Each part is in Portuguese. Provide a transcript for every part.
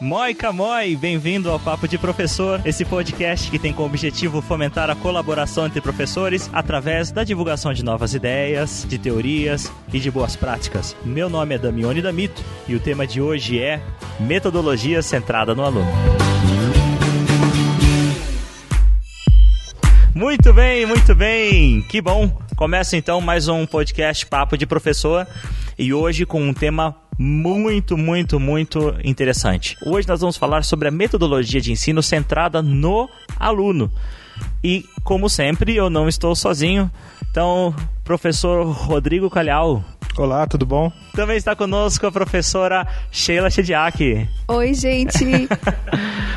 Moica Moi, bem-vindo ao Papo de Professor, esse podcast que tem como objetivo fomentar a colaboração entre professores através da divulgação de novas ideias, de teorias e de boas práticas. Meu nome é Damione Damito e o tema de hoje é Metodologia Centrada no Aluno. Muito bem, que bom! Começa então mais um podcast Papo de Professor e hoje com um tema muito interessante. Hoje nós vamos falar sobre a metodologia de ensino centrada no aluno. E, como sempre, eu não estou sozinho. Então, professor Rodrigo Calhau. Olá, tudo bom? Também está conosco a professora Sheila Chediak. Oi, gente.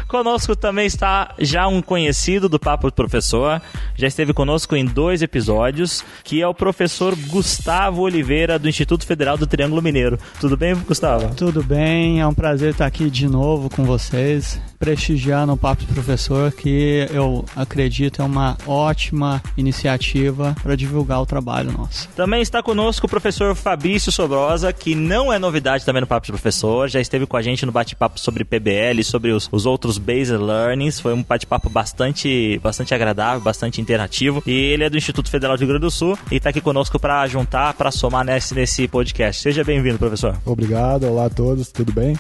Conosco também está já um conhecido do Papo do Professor, já esteve conosco em 2 episódios, que é o professor Gustavo Oliveira, do Instituto Federal do Triângulo Mineiro. Tudo bem, Gustavo? Tudo bem, é um prazer estar aqui de novo com vocês, prestigiando o Papo do Professor, que eu acredito é uma ótima iniciativa para divulgar o trabalho nosso. Também está conosco o professor Fabrício Sobrosa, que não é novidade também no Papo do Professor, já esteve com a gente no bate-papo sobre PBL, sobre os outros Basic Learnings. Foi um bate-papo bastante agradável, bastante interativo. E ele é do Instituto Federal do Rio Grande do Sul e está aqui conosco para juntar, para somar nesse podcast. Seja bem-vindo, professor. Obrigado, olá a todos, tudo bem?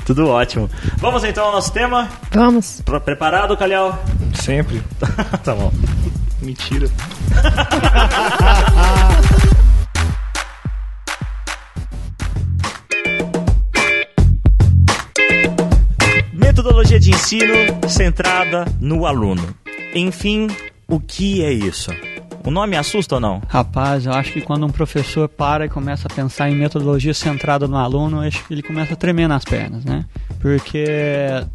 Tudo ótimo. Vamos então ao nosso tema? Vamos. Preparado, Calhau? Sempre. Tá bom. Mentira. Metodologia de ensino centrada no aluno. Enfim, o que é isso? O nome assusta ou não? Rapaz, eu acho que quando um professor para e começa a pensar em metodologia centrada no aluno, eu acho que ele começa a tremer nas pernas, né? Porque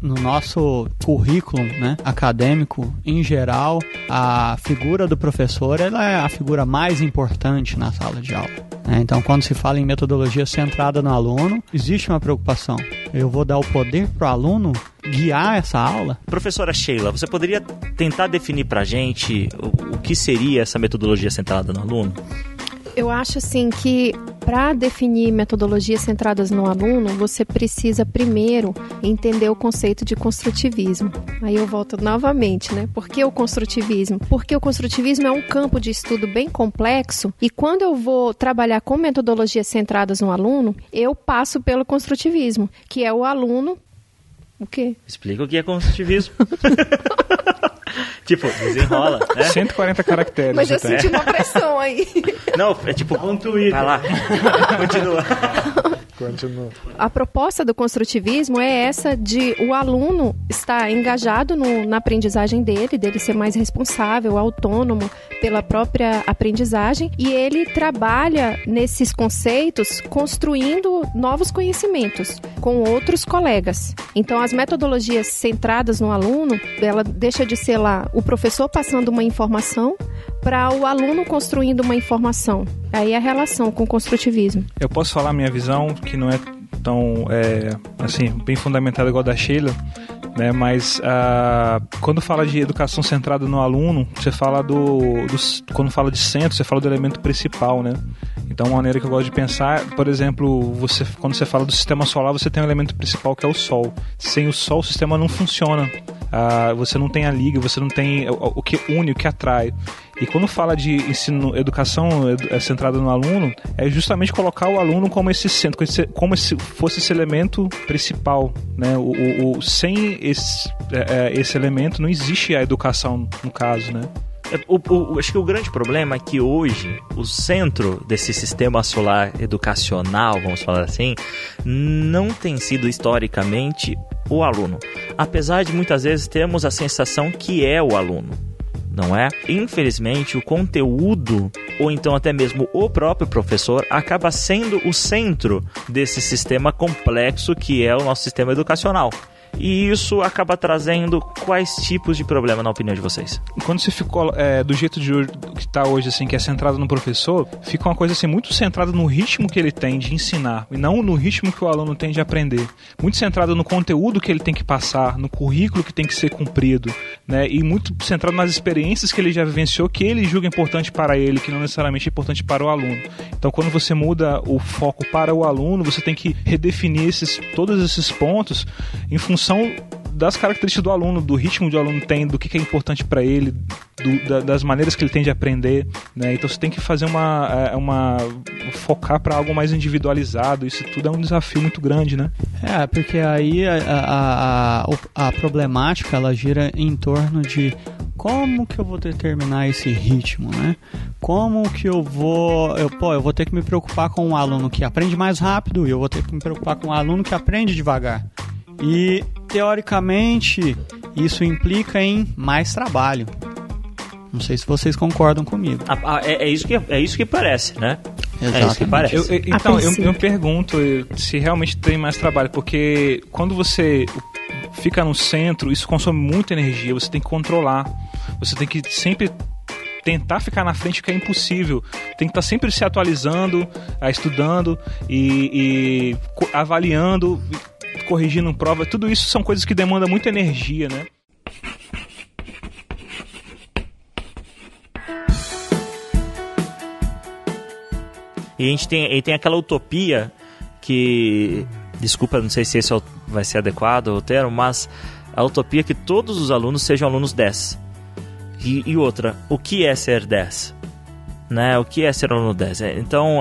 no nosso currículo, né, acadêmico, em geral, a figura do professor ela é a figura mais importante na sala de aula. Então, quando se fala em metodologia centrada no aluno, existe uma preocupação. Eu vou dar o poder para o aluno guiar essa aula? Professora Sheila, você poderia tentar definir para a gente o que seria essa metodologia centrada no aluno? Eu acho assim que para definir metodologias centradas no aluno, você precisa primeiro entender o conceito de construtivismo. Aí eu volto novamente, né? Por que o construtivismo? Porque o construtivismo é um campo de estudo bem complexo e quando eu vou trabalhar com metodologias centradas no aluno, eu passo pelo construtivismo, que é o aluno... O quê? Explica o que é construtivismo. Tipo, desenrola, né? 140 caracteres. Mas eu senti uma pressão aí. Não, é tipo um Twitter. Vai lá, continua. A proposta do construtivismo é essa de o aluno estar engajado na aprendizagem dele ser mais responsável, autônomo pela própria aprendizagem e ele trabalha nesses conceitos construindo novos conhecimentos com outros colegas. Então, as metodologias centradas no aluno, ela deixa de ser lá o professor passando uma informação para o aluno construindo uma informação. Aí a relação com o construtivismo. Eu posso falar a minha visão, que não é tão assim, bem fundamentada igual a da Sheila, né? Mas quando fala de educação centrada no aluno, você fala quando fala de centro, você fala do elemento principal, né? Então, uma maneira que eu gosto de pensar, por exemplo, quando você fala do sistema solar, você tem um elemento principal que é o Sol. Sem o Sol, o sistema não funciona. Você não tem a liga, você não tem o que une, o que atrai. E quando fala de ensino, educação centrada no aluno, é justamente colocar o aluno como esse centro, como se fosse esse elemento principal, né? Sem esse elemento não existe a educação, no caso, né? Acho que o grande problema é que hoje o centro desse sistema solar educacional, vamos falar assim, não tem sido historicamente o aluno. Apesar de muitas vezes termos a sensação que é o aluno, não é? Infelizmente, o conteúdo, ou então até mesmo o próprio professor, acaba sendo o centro desse sistema complexo que é o nosso sistema educacional. e isso acaba trazendo quais tipos de problema, na opinião de vocês? Quando você ficou do jeito que está hoje, assim, que é centrado no professor, fica uma coisa assim, muito centrada no ritmo que ele tem de ensinar, e não no ritmo que o aluno tem de aprender. Muito centrado no conteúdo que ele tem que passar, no currículo que tem que ser cumprido, né? E muito centrado nas experiências que ele já vivenciou, que ele julga importante para ele, que não necessariamente é importante para o aluno. Então, quando você muda o foco para o aluno, você tem que redefinir todos esses pontos em função das características do aluno, do ritmo que o aluno tem, do que é importante para ele, das maneiras que ele tem de aprender, né? Então você tem que fazer focar para algo mais individualizado. Isso tudo é um desafio muito grande, né? Porque aí a problemática ela gira em torno de como que eu vou determinar esse ritmo, né? Como que eu vou ter que me preocupar com um aluno que aprende mais rápido e eu vou ter que me preocupar com um aluno que aprende devagar. E, teoricamente, isso implica em mais trabalho. Não sei se vocês concordam comigo. É isso que parece, né? Exatamente. É isso que parece. Eu pergunto se realmente tem mais trabalho, porque quando você fica no centro, isso consome muita energia, você tem que controlar, você tem que sempre tentar ficar na frente, que é impossível. Tem que estar sempre se atualizando, estudando e avaliando, corrigindo prova. Tudo isso são coisas que demandam muita energia, né? E a gente tem aquela utopia que... Desculpa, não sei se esse vai ser adequado o termo, mas a utopia é que todos os alunos sejam alunos 10. E outra, o que é ser 10? Né? O que é ser aluno 10? Então,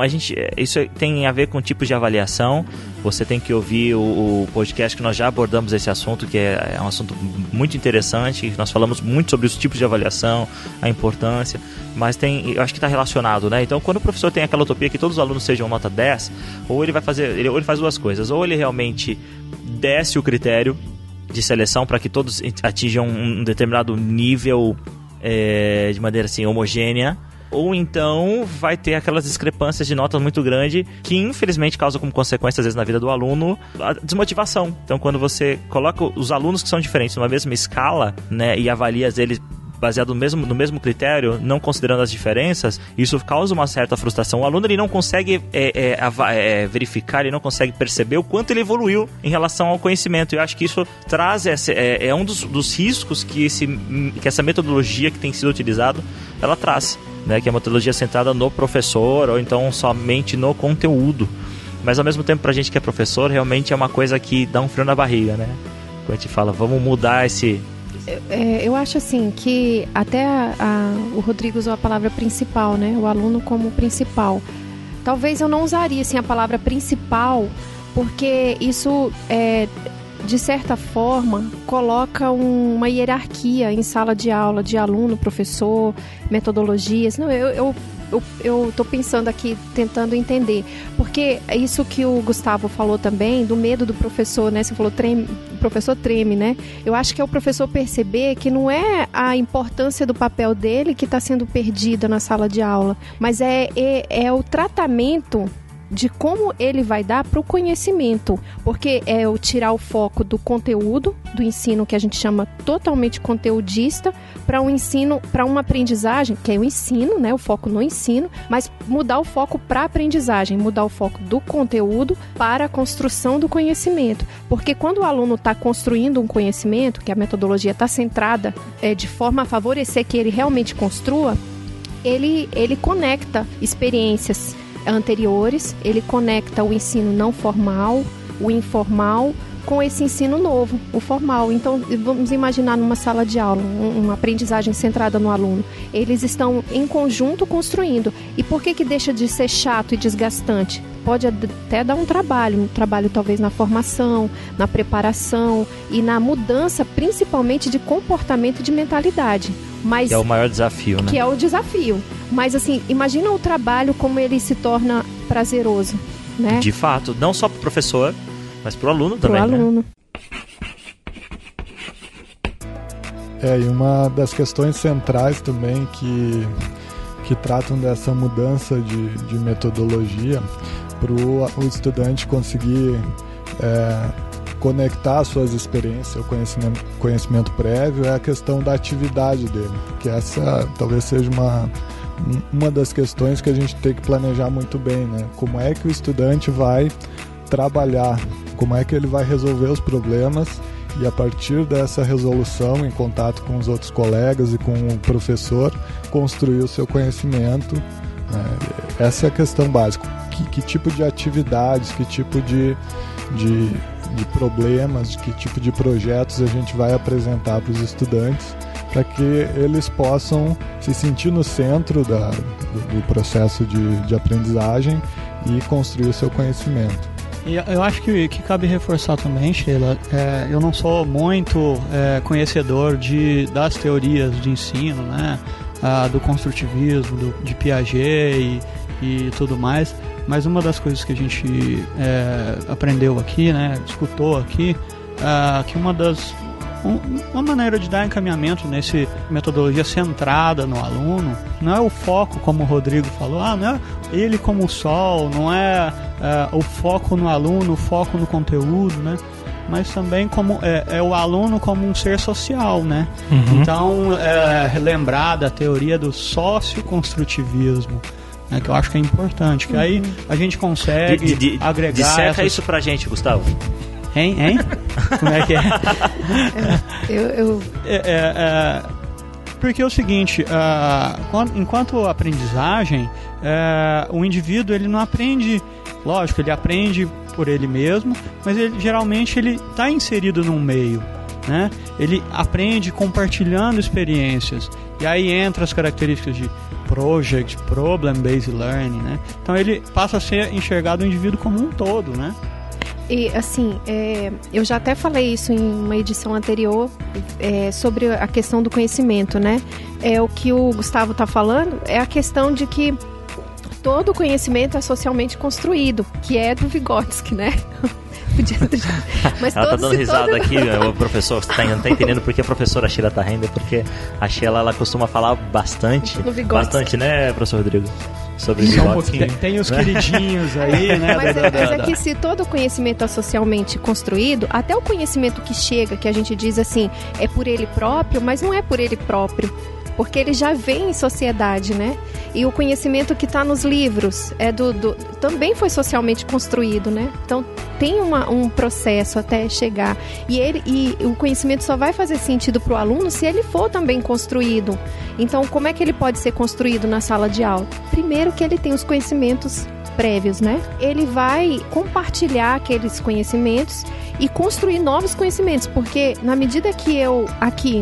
isso tem a ver com tipos de avaliação. Você tem que ouvir o podcast que nós já abordamos esse assunto, que é um assunto muito interessante. Nós falamos muito sobre os tipos de avaliação, a importância, mas eu acho que está relacionado, né? Então, quando o professor tem aquela utopia que todos os alunos sejam nota 10, ou ele faz duas coisas. Ou ele realmente desce o critério de seleção para que todos atinjam um determinado nível de maneira assim, homogênea, ou então vai ter aquelas discrepâncias de notas muito grandes que infelizmente causam como consequência, às vezes, na vida do aluno, a desmotivação. Então, quando você coloca os alunos que são diferentes numa mesma escala, né, e avalia eles baseado no mesmo critério, não considerando as diferenças, isso causa uma certa frustração. O aluno ele não consegue verificar, ele não consegue perceber o quanto ele evoluiu em relação ao conhecimento. Eu acho que isso traz um dos riscos que essa metodologia que tem sido utilizada, ela traz, né? Que é a metodologia centrada no professor ou então somente no conteúdo. Mas ao mesmo tempo, pra gente que é professor, realmente é uma coisa que dá um frio na barriga, né? Quando a gente fala, vamos mudar esse... Eu acho assim que até o Rodrigo usou a palavra principal, né? O aluno como principal. Talvez eu não usaria assim, a palavra principal, porque isso, de certa forma, coloca uma hierarquia em sala de aula de aluno, professor, metodologias. Não, eu estou pensando aqui, tentando entender. Porque é isso que o Gustavo falou também, do medo do professor, né? Você falou o professor treme, né? Eu acho que é o professor perceber que não é a importância do papel dele que está sendo perdida na sala de aula, mas é o tratamento de como ele vai dar para o conhecimento, porque é o tirar o foco do conteúdo, do ensino que a gente chama totalmente conteudista, para um ensino, para uma aprendizagem, que é o ensino, né, o foco no ensino, mas mudar o foco para a aprendizagem, mudar o foco do conteúdo para a construção do conhecimento, porque quando o aluno está construindo um conhecimento, que a metodologia está centrada de forma a favorecer que ele realmente construa, ele conecta experiências anteriores, ele conecta o ensino não formal, o informal, com esse ensino novo, o formal. Então, vamos imaginar numa sala de aula, uma aprendizagem centrada no aluno. Eles estão em conjunto construindo. E por que deixa de ser chato e desgastante? Pode até dar um trabalho talvez na formação, na preparação e na mudança, principalmente de comportamento e de mentalidade. Mas, que é o maior desafio, né? Que é o desafio. Mas assim, imagina o trabalho como ele se torna prazeroso, né? De fato, não só para o professor, mas para o aluno também, pro aluno. E uma das questões centrais também que tratam dessa mudança de metodologia para o estudante conseguir conectar suas experiências, o conhecimento prévio, é a questão da atividade dele, que essa talvez seja uma das questões que a gente tem que planejar muito bem, né? Como é que o estudante vai trabalhar, como é que ele vai resolver os problemas e a partir dessa resolução, em contato com os outros colegas e com o professor, construir o seu conhecimento, né? Essa é a questão básica. Que tipo de atividades, que tipo de problemas, que tipo de projetos a gente vai apresentar para os estudantes para que eles possam se sentir no centro do processo de aprendizagem e construir o seu conhecimento. E eu acho que cabe reforçar também, Sheila, eu não sou muito conhecedor das teorias de ensino, né, do construtivismo, de Piaget e tudo mais, mas uma das coisas que a gente aprendeu aqui, né, escutou aqui, que uma maneira de dar encaminhamento nessa metodologia centrada no aluno não é o foco, como o Rodrigo falou, não é ele como o sol, não é o foco no aluno, o foco no conteúdo, né? Mas também como é o aluno como um ser social, né? Uhum. Então, lembrar da teoria do socioconstrutivismo, né, que eu acho que é importante, que aí a gente consegue agregar... Disseca isso pra gente, Gustavo. Hein? Como é que é? Porque é o seguinte, enquanto aprendizagem, o indivíduo ele não aprende, lógico, ele aprende por ele mesmo, mas geralmente ele está inserido num meio, né? Ele aprende compartilhando experiências, e aí entra as características de Project, Problem-Based Learning, né? Então ele passa a ser enxergado o indivíduo como um todo, né? E assim, eu já até falei isso em uma edição anterior, sobre a questão do conhecimento, né? O que o Gustavo está falando é a questão de que todo conhecimento é socialmente construído, que é do Vygotsky, né? Mas ela está dando risada aqui, o professor não está entendendo porque a professora Sheila está rindo, porque a Sheila ela costuma falar bastante, né, professor Rodrigo? Sobre Vygotsky. Tem os queridinhos aí, né? Mas é que se todo conhecimento é socialmente construído, até o conhecimento que chega, que a gente diz assim, é por ele próprio, mas não é por ele próprio, porque ele já vem em sociedade, né? E o conhecimento que está nos livros também foi socialmente construído, né? Então tem um processo até chegar. E o conhecimento só vai fazer sentido para o aluno se ele for também construído. Então, como é que ele pode ser construído na sala de aula? Primeiro que ele tem os conhecimentos prévios, né? Ele vai compartilhar aqueles conhecimentos e construir novos conhecimentos, porque na medida que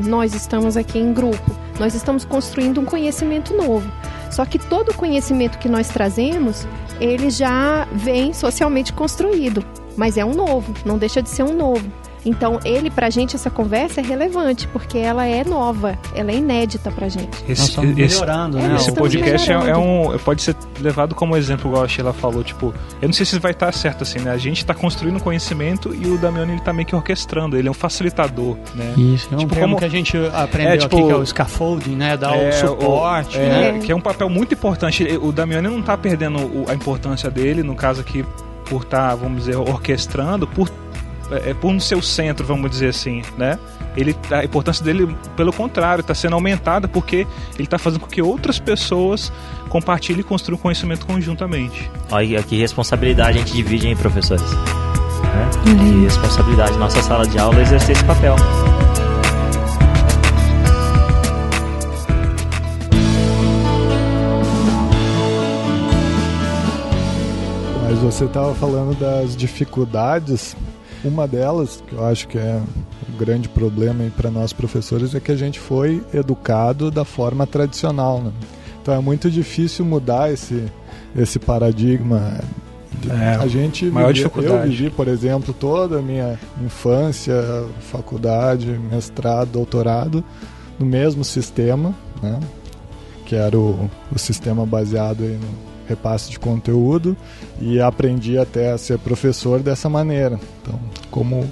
nós estamos aqui em grupo, nós estamos construindo um conhecimento novo. Só que todo o conhecimento que nós trazemos, ele já vem socialmente construído, mas é um novo, não deixa de ser um novo. Então, pra gente, essa conversa é relevante, porque ela é nova, ela é inédita pra gente. Nós estamos melhorando, né? Esse podcast pode ser levado como exemplo, igual a Sheila falou, tipo, eu não sei se vai estar certo assim, né? A gente está construindo um conhecimento e o Damiani, ele tá meio que orquestrando, ele é um facilitador, né? Isso, é um termo que a gente aprendeu aqui, que é o scaffolding, né? Dar o suporte, né? Que é um papel muito importante. O Damiani não tá perdendo a importância dele, no caso aqui, por estar, vamos dizer, orquestrando, por no seu centro, vamos dizer assim, né? A importância dele, pelo contrário, está sendo aumentada porque ele está fazendo com que outras pessoas compartilhem e construam conhecimento conjuntamente. Olha que responsabilidade a gente divide, hein, professores? Que responsabilidade. Nossa sala de aula exercer esse papel. Mas você estava falando das dificuldades. Uma delas, que eu acho que é um grande problema para nós professores, é que a gente foi educado da forma tradicional, né? Então é muito difícil mudar esse paradigma. Eu vivi, por exemplo, toda a minha infância, faculdade, mestrado, doutorado, no mesmo sistema, né? Que era o sistema baseado aí no repasse de conteúdo, e aprendi até a ser professor dessa maneira. Então, como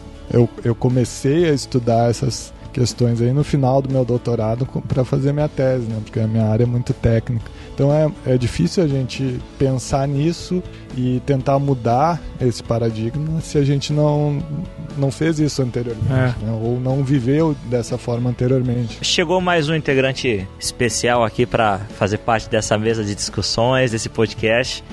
eu comecei a estudar essas questões aí no final do meu doutorado para fazer minha tese, né? Porque a minha área é muito técnica. Então é difícil a gente pensar nisso e tentar mudar esse paradigma se a gente não fez isso anteriormente, né? Ou não viveu dessa forma anteriormente. Chegou mais um integrante especial aqui para fazer parte dessa mesa de discussões, desse podcast,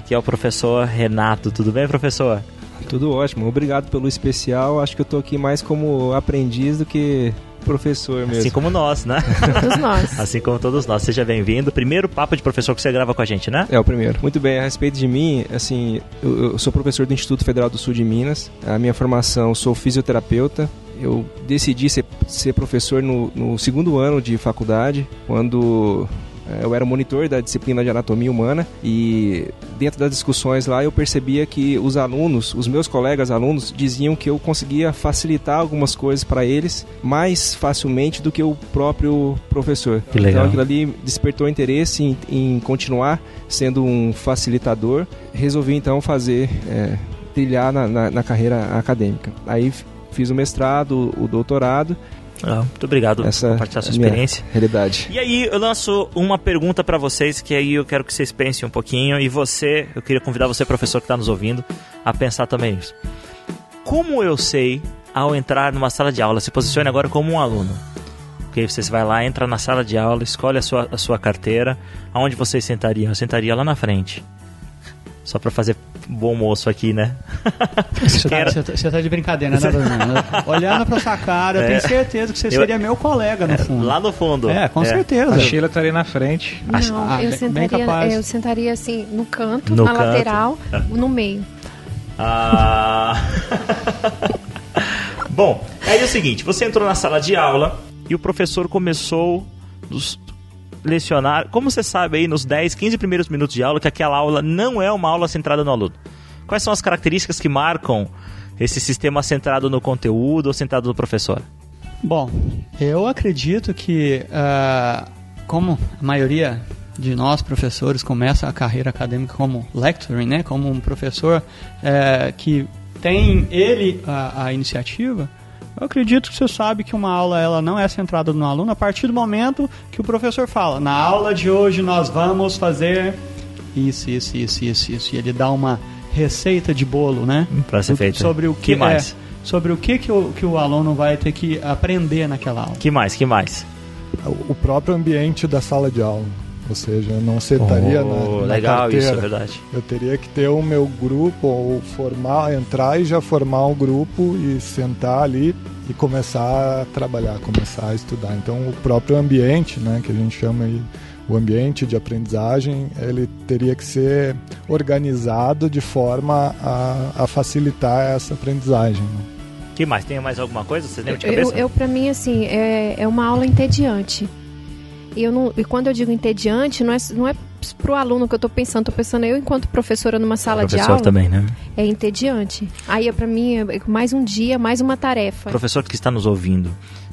que é o professor Renato. Tudo bem, professor? Tudo ótimo, obrigado pelo especial. Acho que eu tô aqui mais como aprendiz do que professor mesmo. Assim como nós, né? Todos nós. Assim como todos nós. Seja bem-vindo. Primeiro papo de professor que você grava com a gente, né? É o primeiro. Muito bem, a respeito de mim, assim, eu sou professor do Instituto Federal do Sul de Minas. A minha formação, sou fisioterapeuta. Eu decidi ser professor no segundo ano de faculdade, quando eu era monitor da disciplina de anatomia humana, e dentro das discussões lá eu percebia que os alunos, os meus colegas alunos, diziam que eu conseguia facilitar algumas coisas para eles mais facilmente do que o próprio professor. Que legal. Então aquilo ali despertou interesse em continuar sendo um facilitador. Resolvi então trilhar na carreira acadêmica. Aí fiz o mestrado, o doutorado. Muito obrigado por compartilhar sua experiência. Realidade. E aí eu lanço uma pergunta para vocês, que aí eu quero que vocês pensem um pouquinho, e eu queria convidar você, professor que está nos ouvindo, a pensar também nisso. Como eu sei, ao entrar numa sala de aula, se posicione agora como um aluno. Porque você vai lá, entra na sala de aula, escolhe a sua carteira. Aonde vocês sentariam? Eu sentaria lá na frente. Só pra fazer bom moço aqui, né? Você tá de brincadeira, né, Bruno? Olhando pra sua cara, eu tenho certeza que você seria meu colega no fundo. Lá no fundo. Com certeza. A Sheila estaria na frente. Não, eu sentaria assim, no canto, na lateral, no meio. Bom, aí é o seguinte, você entrou na sala de aula e o professor começou lecionar. Como você sabe aí nos 10, 15 primeiros minutos de aula que aquela aula não é uma aula centrada no aluno? Quais são as características que marcam esse sistema centrado no conteúdo ou centrado no professor? Bom, eu acredito que como a maioria de nós professores começa a carreira acadêmica como lecturing, né, como um professor que tem a iniciativa, eu acredito que você sabe que uma aula ela não é centrada no aluno a partir do momento que o professor fala: na aula de hoje nós vamos fazer isso. E ele dá uma receita de bolo, né? Para ser feito. Sobre o que mais? Sobre o que o aluno vai ter que aprender naquela aula. Que mais? O próprio ambiente da sala de aula. Ou seja, eu não sentaria na legal, carteira. Isso é verdade. Eu teria que ter o meu grupo, ou entrar e já formar um grupo e sentar ali e começar a trabalhar, começar a estudar. Então, o próprio ambiente, né, que a gente chama aí, o ambiente de aprendizagem, ele teria que ser organizado de forma a facilitar essa aprendizagem. Né? Que mais? Tem mais alguma coisa? Vocês lembram de cabeça? Para mim, assim, é uma aula entediante. E quando eu digo entediante, não é pro aluno que eu estou pensando eu enquanto professora numa sala de aula. Também, né? É entediante. Aí para mim é mais um dia, mais uma tarefa. Professor que está nos ouvindo,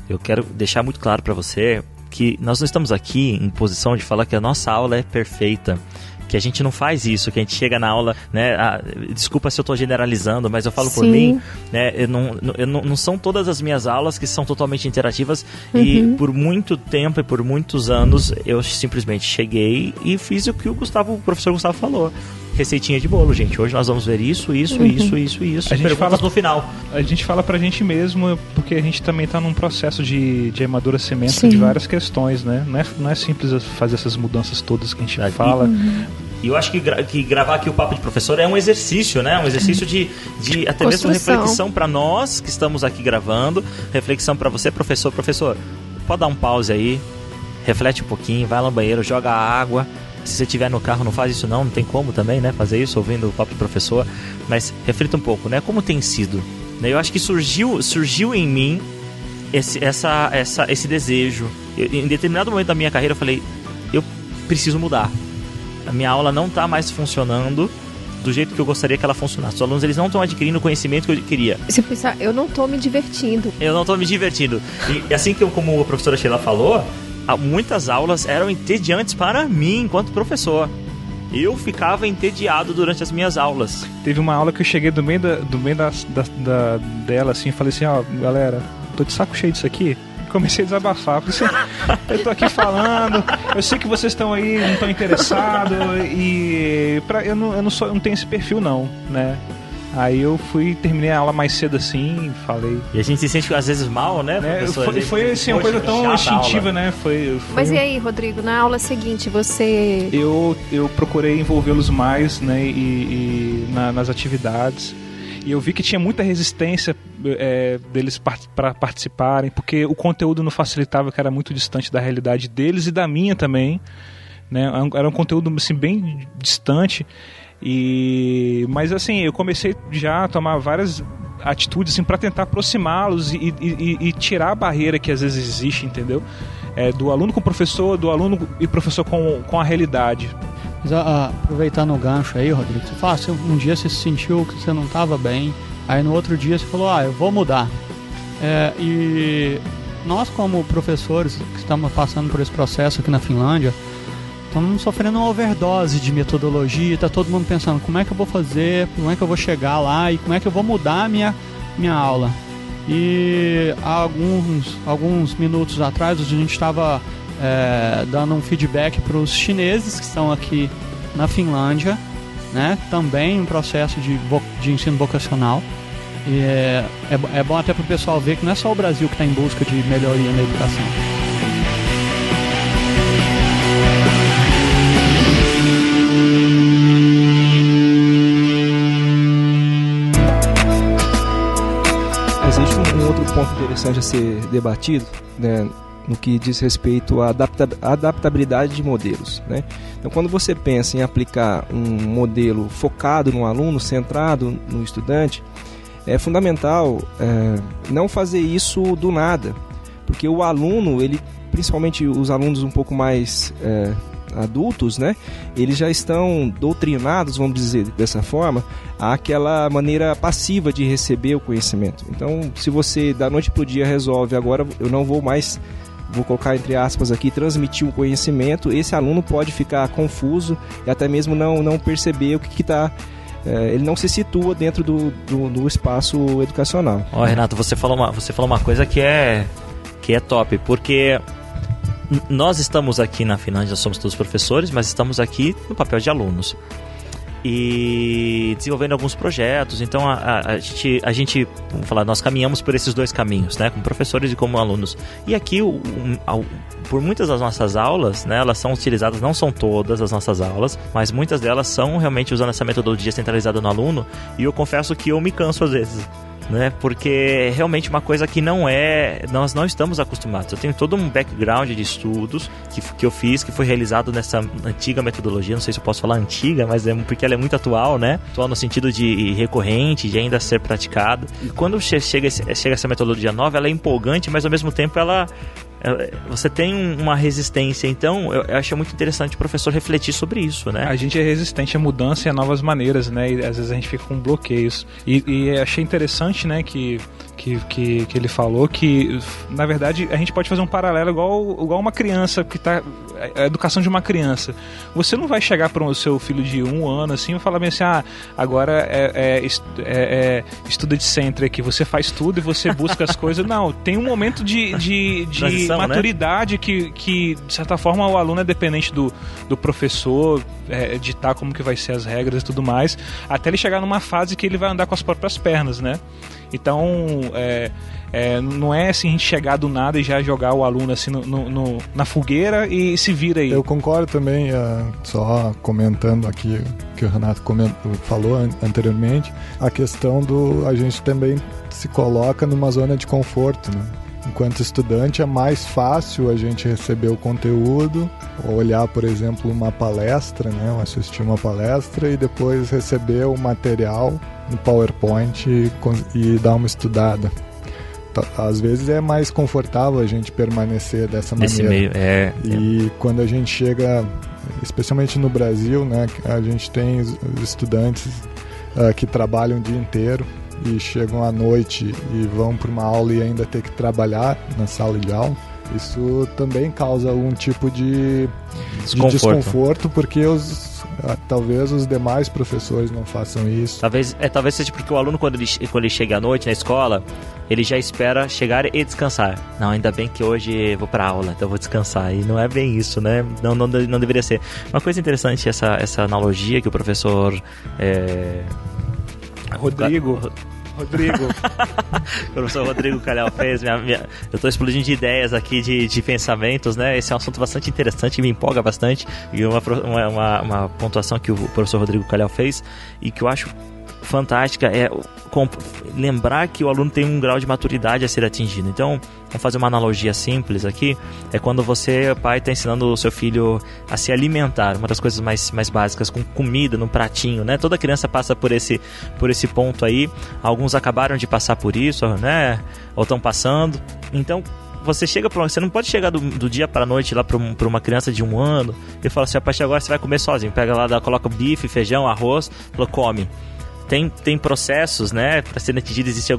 eu quero deixar muito claro para você que nós não estamos aqui em posição de falar que a nossa aula é perfeita. Que a gente não faz isso, que a gente chega na aula, né? Desculpa se eu estou generalizando, mas eu falo por mim, né? Não são todas as minhas aulas que são totalmente interativas. E por muito tempo e por muitos anos eu simplesmente cheguei e fiz o que o professor Gustavo falou. Receitinha de bolo, gente. Hoje nós vamos ver isso. A gente perguntas no final. A gente fala pra gente mesmo, porque a gente também tá num processo de amadurecimento de várias questões, né? Não é simples fazer essas mudanças todas que a gente fala. E eu acho que gravar aqui o Papo de Professor é um exercício, né? Um exercício de até mesmo reflexão para nós que estamos aqui gravando, reflexão para você, professor. Professor, pode dar um pause aí, reflete um pouquinho, vai lá no banheiro, joga água. Se você estiver no carro, não faz isso não tem como também, né? Fazer isso ouvindo o Papo de Professor. Mas reflita um pouco, né? Como tem sido? Eu acho que surgiu em mim esse desejo. Em determinado momento da minha carreira eu falei, eu preciso mudar. A minha aula não está mais funcionando do jeito que eu gostaria que ela funcionasse. Os alunos eles não estão adquirindo o conhecimento que eu queria. Se pensar, eu não estou me divertindo. E assim como a professora Sheila falou, muitas aulas eram entediantes para mim enquanto professor. Eu ficava entediado durante as minhas aulas. Teve uma aula que eu cheguei do meio dela assim e falei assim, galera, tô de saco cheio disso aqui. comecei a desabafar. Porque eu tô aqui falando, eu sei que vocês estão aí, não estão interessados, e eu não tenho esse perfil não, né? Aí eu terminei a aula mais cedo assim, falei... E a gente se sente às vezes mal, né? Foi assim, uma coisa tão instintiva, né? Mas e aí, Rodrigo, na aula seguinte, você... Eu procurei envolvê-los mais, né, nas atividades. E eu vi que tinha muita resistência deles para participarem, porque o conteúdo não facilitava, que era muito distante da realidade deles e da minha também, né? Era um conteúdo assim, bem distante. Mas assim, eu comecei já a tomar várias atitudes assim, para tentar aproximá-los e tirar a barreira que às vezes existe, entendeu? Do aluno com o professor, do aluno e professor com a realidade. Mas, aproveitando o gancho aí, Rodrigo, você fala, um dia você se sentiu que você não estava bem, aí no outro dia você falou, eu vou mudar. E nós como professores que estamos passando por esse processo aqui na Finlândia, estamos sofrendo uma overdose de metodologia, está todo mundo pensando como é que eu vou fazer, como é que eu vou chegar lá e como é que eu vou mudar a minha aula. E há alguns minutos atrás a gente estava dando um feedback para os chineses que estão aqui na Finlândia, né? Também um processo de ensino vocacional. E é bom até para o pessoal ver que não é só o Brasil que está em busca de melhoria na educação. Existe um outro ponto interessante a ser debatido, né, no que diz respeito à adaptabilidade de modelos, né? Então, quando você pensa em aplicar um modelo focado no aluno, centrado no estudante, é fundamental não fazer isso do nada, porque o aluno, principalmente os alunos um pouco mais adultos, né, eles já estão doutrinados, vamos dizer dessa forma, àquela maneira passiva de receber o conhecimento. Então, se você da noite para o dia resolve, agora eu não vou mais, vou colocar entre aspas aqui, transmitir o conhecimento, esse aluno pode ficar confuso e até mesmo não perceber o que está... ele não se situa dentro do espaço educacional. Renato, você falou uma coisa que é top, porque nós estamos aqui na Finlândia, somos todos professores, mas estamos aqui no papel de alunos e desenvolvendo alguns projetos. Então a gente, vamos falar, nós caminhamos por esses dois caminhos, né, como professores e como alunos. E aqui, por muitas das nossas aulas, né, elas são utilizadas, não são todas as nossas aulas, mas muitas delas são realmente usando essa metodologia centralizada no aluno, e eu confesso que eu me canso às vezes, né? Porque é realmente uma coisa que nós não estamos acostumados. Eu tenho todo um background de estudos que eu fiz, que foi realizado nessa antiga metodologia. Não sei se eu posso falar antiga, mas porque ela é muito atual, né? Atual no sentido de recorrente, de ainda ser praticada. E quando chega essa metodologia nova, ela é empolgante, mas ao mesmo tempo você tem uma resistência. Então eu acho muito interessante o professor refletir sobre isso, né? A gente é resistente à mudança e a novas maneiras, né? E às vezes a gente fica com bloqueios. E achei interessante, né, que ele falou que, na verdade, a gente pode fazer um paralelo igual uma criança que tá... A educação de uma criança. Você não vai chegar para o seu filho de 1 ano assim e falar bem assim, agora estuda de centro aqui, você faz tudo e você busca as coisas. Não, tem um momento de maturidade, né? que de certa forma o aluno é dependente do professor ditar como que vai ser as regras e tudo mais, até ele chegar numa fase que ele vai andar com as próprias pernas, né? Então não é assim a gente chegar do nada e já jogar o aluno assim na fogueira e se vira aí. Eu concordo também, só comentando aqui o que o Renato falou anteriormente, a questão a gente também se coloca numa zona de conforto, né? Enquanto estudante é mais fácil a gente receber o conteúdo, olhar, por exemplo, uma palestra, né? Assistir uma palestra e depois receber o material no PowerPoint e dar uma estudada. Às vezes é mais confortável a gente permanecer dessa maneira. E quando a gente chega, especialmente no Brasil, né? A gente tem os estudantes que trabalham o dia inteiro e chegam à noite e vão para uma aula e ainda ter que trabalhar na sala de aula. Isso também causa algum tipo de desconforto, porque Talvez os demais professores não façam isso. Talvez seja porque o aluno, quando ele chega à noite na escola, ele já espera chegar e descansar. Não, ainda bem que hoje eu vou pra aula, então eu vou descansar. E não é bem isso, né? Não deveria ser. Uma coisa interessante, essa analogia que o professor... Rodrigo. O professor Rodrigo Calhau fez. Eu estou explodindo de ideias aqui, de pensamentos, né? Esse é um assunto bastante interessante, me empolga bastante. E uma pontuação que o professor Rodrigo Calhau fez e que eu acho fantástica é lembrar que o aluno tem um grau de maturidade a ser atingido. Então, vamos fazer uma analogia simples aqui. É quando você, pai, está ensinando o seu filho a se alimentar. Uma das coisas mais básicas, com comida no pratinho, né? Toda criança passa por esse ponto aí. Alguns acabaram de passar por isso, né? Ou estão passando. Então, você não pode chegar do dia para a noite lá para uma criança de 1 ano e falar assim: a partir de agora você vai comer sozinho. Pega lá, coloca bife, feijão, arroz, come. Tem processos, né, para serem atingidos. Existem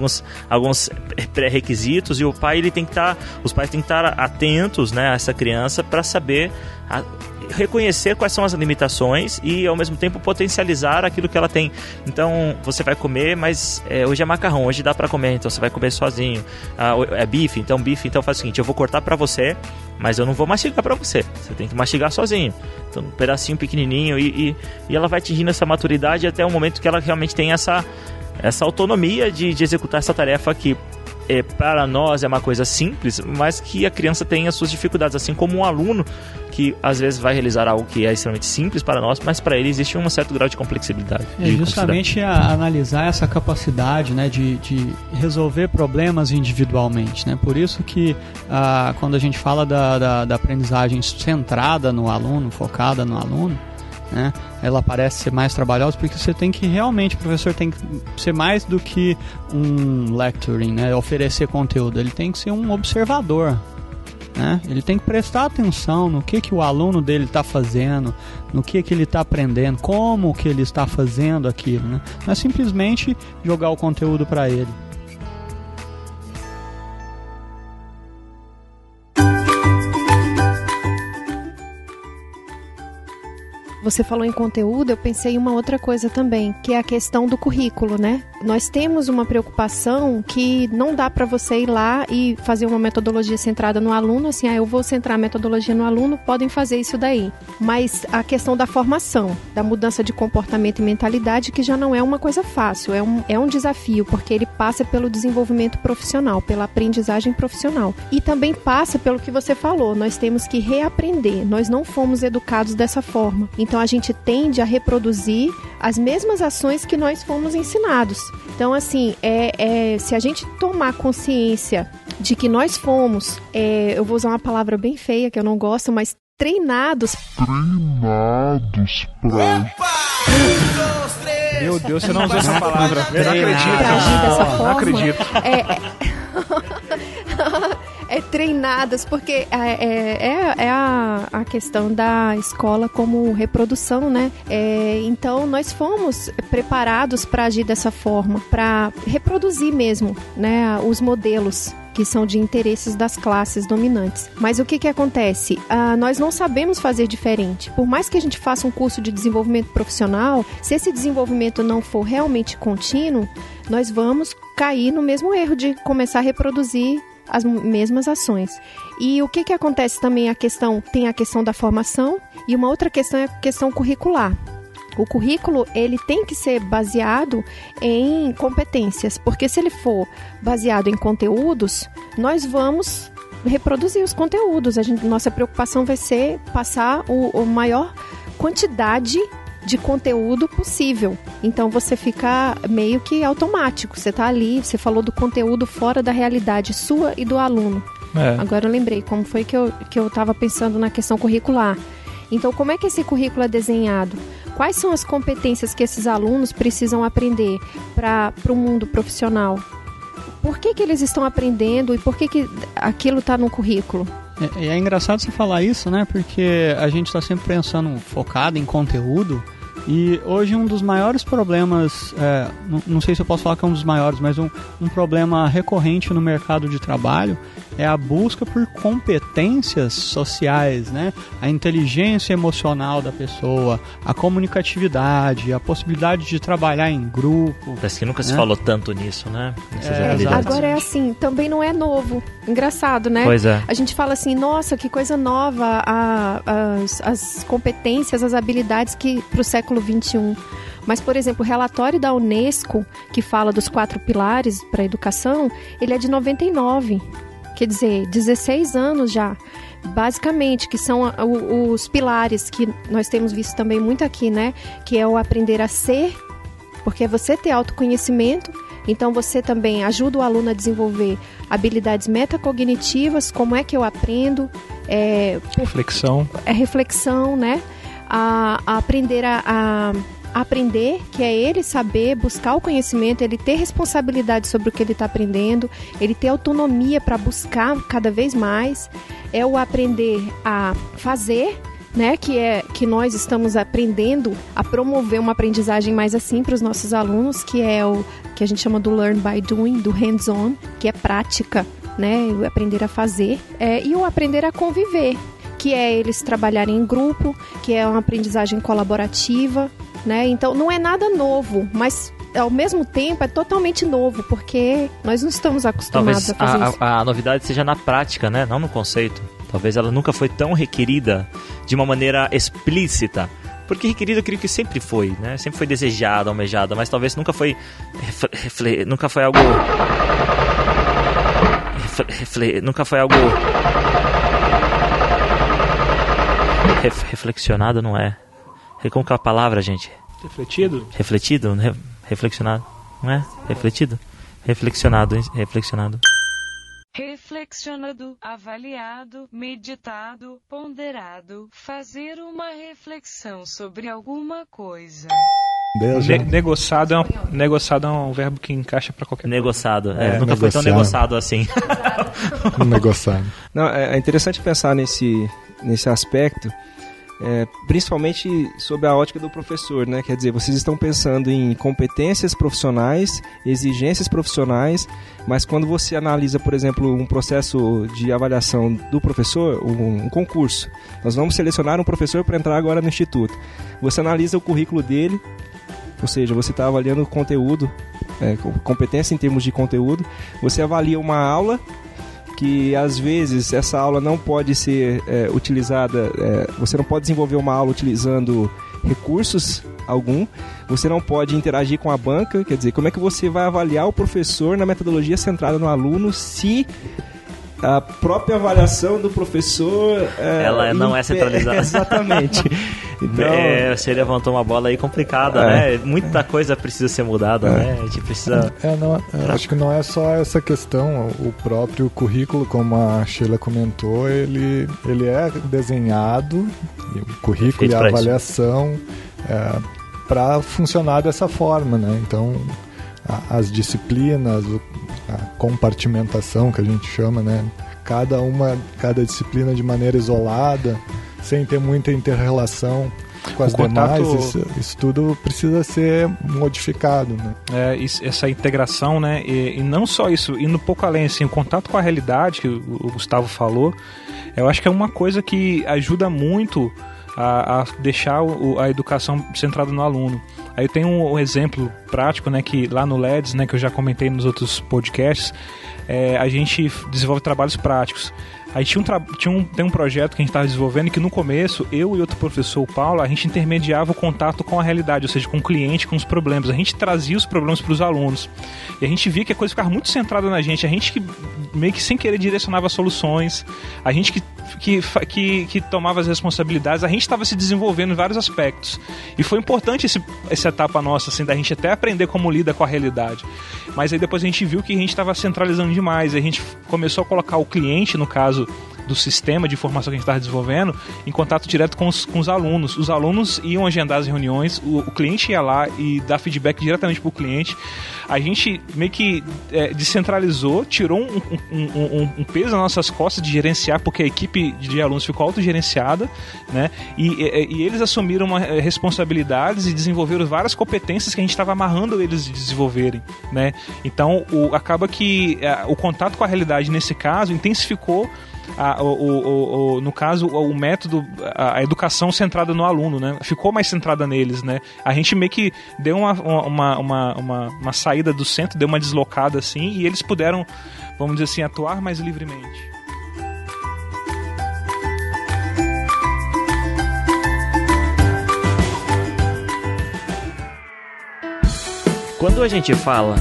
alguns pré-requisitos e os pais têm que estar atentos, né, a essa criança para saber reconhecer quais são as limitações e ao mesmo tempo potencializar aquilo que ela tem. Então você vai comer, mas hoje é macarrão, hoje dá para comer, então você vai comer sozinho. É bife, então faz o seguinte: eu vou cortar para você, mas eu não vou mastigar para você tem que mastigar sozinho. Então um pedacinho pequenininho e ela vai atingindo essa maturidade até o momento que ela realmente tem essa autonomia de executar essa tarefa que para nós é uma coisa simples, mas que a criança tem as suas dificuldades, assim como um aluno que às vezes vai realizar algo que é extremamente simples para nós, mas para ele existe um certo grau de complexibilidade. Justamente analisar essa capacidade, né, de resolver problemas individualmente, né? Por isso que quando a gente fala da aprendizagem centrada no aluno, focada no aluno, né, ela parece ser mais trabalhosa, porque você tem que realmente, o professor tem que ser mais do que um lecturing, né, oferecer conteúdo, ele tem que ser um observador, né? Ele tem que prestar atenção no que o aluno dele está fazendo, no que ele está aprendendo, como que ele está fazendo aquilo, né? Não é simplesmente jogar o conteúdo para ele. Você falou em conteúdo, eu pensei em uma outra coisa também, que é a questão do currículo, né? Nós temos uma preocupação que não dá para você ir lá e fazer uma metodologia centrada no aluno, assim, eu vou centrar a metodologia no aluno, podem fazer isso daí. Mas a questão da formação, da mudança de comportamento e mentalidade, que já não é uma coisa fácil, é um desafio, porque ele passa pelo desenvolvimento profissional, pela aprendizagem profissional. E também passa pelo que você falou, nós temos que reaprender, nós não fomos educados dessa forma. Então a gente tende a reproduzir as mesmas ações que nós fomos ensinados. Então, assim, se a gente tomar consciência de que nós fomos, eu vou usar uma palavra bem feia que eu não gosto, mas treinados pra... Meu Deus, você não usou essa palavra. Eu não acredito. Treinadas, porque a questão da escola como reprodução, né? Então, nós fomos preparados para agir dessa forma, para reproduzir mesmo, né, os modelos que são de interesses das classes dominantes. Mas o que acontece? Nós não sabemos fazer diferente. Por mais que a gente faça um curso de desenvolvimento profissional, se esse desenvolvimento não for realmente contínuo, nós vamos cair no mesmo erro de começar a reproduzir as mesmas ações. E o que acontece também, tem a questão da formação e uma outra questão é a questão curricular. O currículo, ele tem que ser baseado em competências, porque se ele for baseado em conteúdos, nós vamos reproduzir os conteúdos. Nossa preocupação vai ser passar a maior quantidade de conteúdo possível. Então você fica meio que automático. Você está ali, você falou do conteúdo fora da realidade sua e do aluno. Agora eu lembrei como foi que eu estava pensando na questão curricular. Então, como é que esse currículo é desenhado? Quais são as competências que esses alunos precisam aprender para o mundo profissional? Por que eles estão aprendendo e por que aquilo está no currículo? É engraçado você falar isso, né? Porque a gente está sempre pensando focado em conteúdo, E hoje um dos maiores problemas, não sei se eu posso falar que é um dos maiores, mas um problema recorrente no mercado de trabalho é a busca por competências sociais, né? A inteligência emocional da pessoa, a comunicatividade, a possibilidade de trabalhar em grupo. Parece que nunca se falou tanto nisso, né? Agora é assim, também não é novo. Engraçado, né? Pois é. A gente fala assim, nossa, que coisa nova, as competências, as habilidades que para o século XXI. Mas, por exemplo, o relatório da Unesco, que fala dos 4 pilares para a educação, ele é de 99. Quer dizer, 16 anos já, basicamente, que são os pilares que nós temos visto também muito aqui, né? Que é o aprender a ser, porque é você ter autoconhecimento, então você também ajuda o aluno a desenvolver habilidades metacognitivas, como é que eu aprendo. Reflexão. Reflexão, né? A aprender a aprender, que é ele saber buscar o conhecimento, ele ter responsabilidade sobre o que ele está aprendendo, ele ter autonomia para buscar cada vez mais, é o aprender a fazer, né, que nós estamos aprendendo a promover uma aprendizagem mais assim para os nossos alunos, que é o que a gente chama do learn by doing, do hands-on, que é prática, né, o aprender a fazer, e o aprender a conviver, que é eles trabalharem em grupo, que é uma aprendizagem colaborativa, né? Então não é nada novo, mas ao mesmo tempo é totalmente novo, porque nós não estamos acostumados a fazer isso. A novidade seja na prática, né? Não no conceito. Talvez ela nunca foi tão requerida de uma maneira explícita. Porque requerida eu creio que sempre foi, né? Sempre foi desejada, almejada, mas talvez nunca foi nunca foi algo nunca foi algo reflexionado, não é? Como que é a palavra, gente? Refletido? Refletido? Reflexionado. Não é? Refletido? Reflexionado. Reflexionado, avaliado, meditado, ponderado, fazer uma reflexão sobre alguma coisa. Negociado é um verbo que encaixa para qualquer negociado, coisa. Nunca foi tão negociado assim. Negociado. Não, é interessante pensar nesse aspecto, principalmente sobre a ótica do professor, né? Quer dizer, vocês estão pensando em competências profissionais, exigências profissionais, mas quando você analisa, por exemplo, um processo de avaliação do professor, um concurso, nós vamos selecionar um professor para entrar agora no instituto. Você analisa o currículo dele, ou seja, você está avaliando o conteúdo, competência em termos de conteúdo, você avalia uma aula, que às vezes essa aula não pode ser utilizada, você não pode desenvolver uma aula utilizando recursos algum, você não pode interagir com a banca, quer dizer, como é que você vai avaliar o professor na metodologia centrada no aluno se a própria avaliação do professor ela não é centralizada. Exatamente. Então, você levantou uma bola aí complicada, né? Muita coisa precisa ser mudada, né? A gente precisa... acho que não é só essa questão, o próprio currículo, como a Sheila comentou, ele é desenhado, o currículo e a avaliação para funcionar dessa forma, né? Então, as disciplinas, a compartimentação que a gente chama, né? Cada disciplina de maneira isolada, sem ter muita inter-relação com as demais, isso tudo precisa ser modificado, né? Essa integração, né? E não só isso, indo um pouco além, assim, o contato com a realidade que o Gustavo falou, eu acho que é uma coisa que ajuda muito a deixar a educação centrada no aluno. Aí tem um exemplo prático, né, que lá no LEDS, né, que eu já comentei nos outros podcasts, a gente desenvolve trabalhos práticos. Aí tem um projeto que a gente estava desenvolvendo que no começo, eu e outro professor, o Paulo, a gente intermediava o contato com a realidade, ou seja, com o cliente, com os problemas. A gente trazia os problemas para os alunos. E a gente via que a coisa ficava muito centrada na gente. A gente que meio que sem querer direcionava soluções. A gente que tomava as responsabilidades. A gente estava se desenvolvendo em vários aspectos. E foi importante essa etapa nossa, assim, da gente até aprender como lida com a realidade. Mas aí depois a gente viu que a gente estava centralizando demais. A gente começou a colocar o cliente, no caso, do sistema de informação que a gente estava desenvolvendo em contato direto com os alunos. Os alunos iam agendar as reuniões, o cliente ia lá e dar feedback diretamente para o cliente. A gente meio que descentralizou, tirou um peso nas nossas costas de gerenciar, porque a equipe de alunos ficou autogerenciada, né? E eles assumiram responsabilidades e desenvolveram várias competências que a gente estava amarrando eles de desenvolverem, né? Então, acaba que o contato com a realidade, nesse caso, intensificou no caso, o método, a educação centrada no aluno, né? Ficou mais centrada neles, né? A gente meio que deu uma saída do centro, deu uma deslocada assim, e eles puderam, vamos dizer assim, atuar mais livremente. Quando a gente fala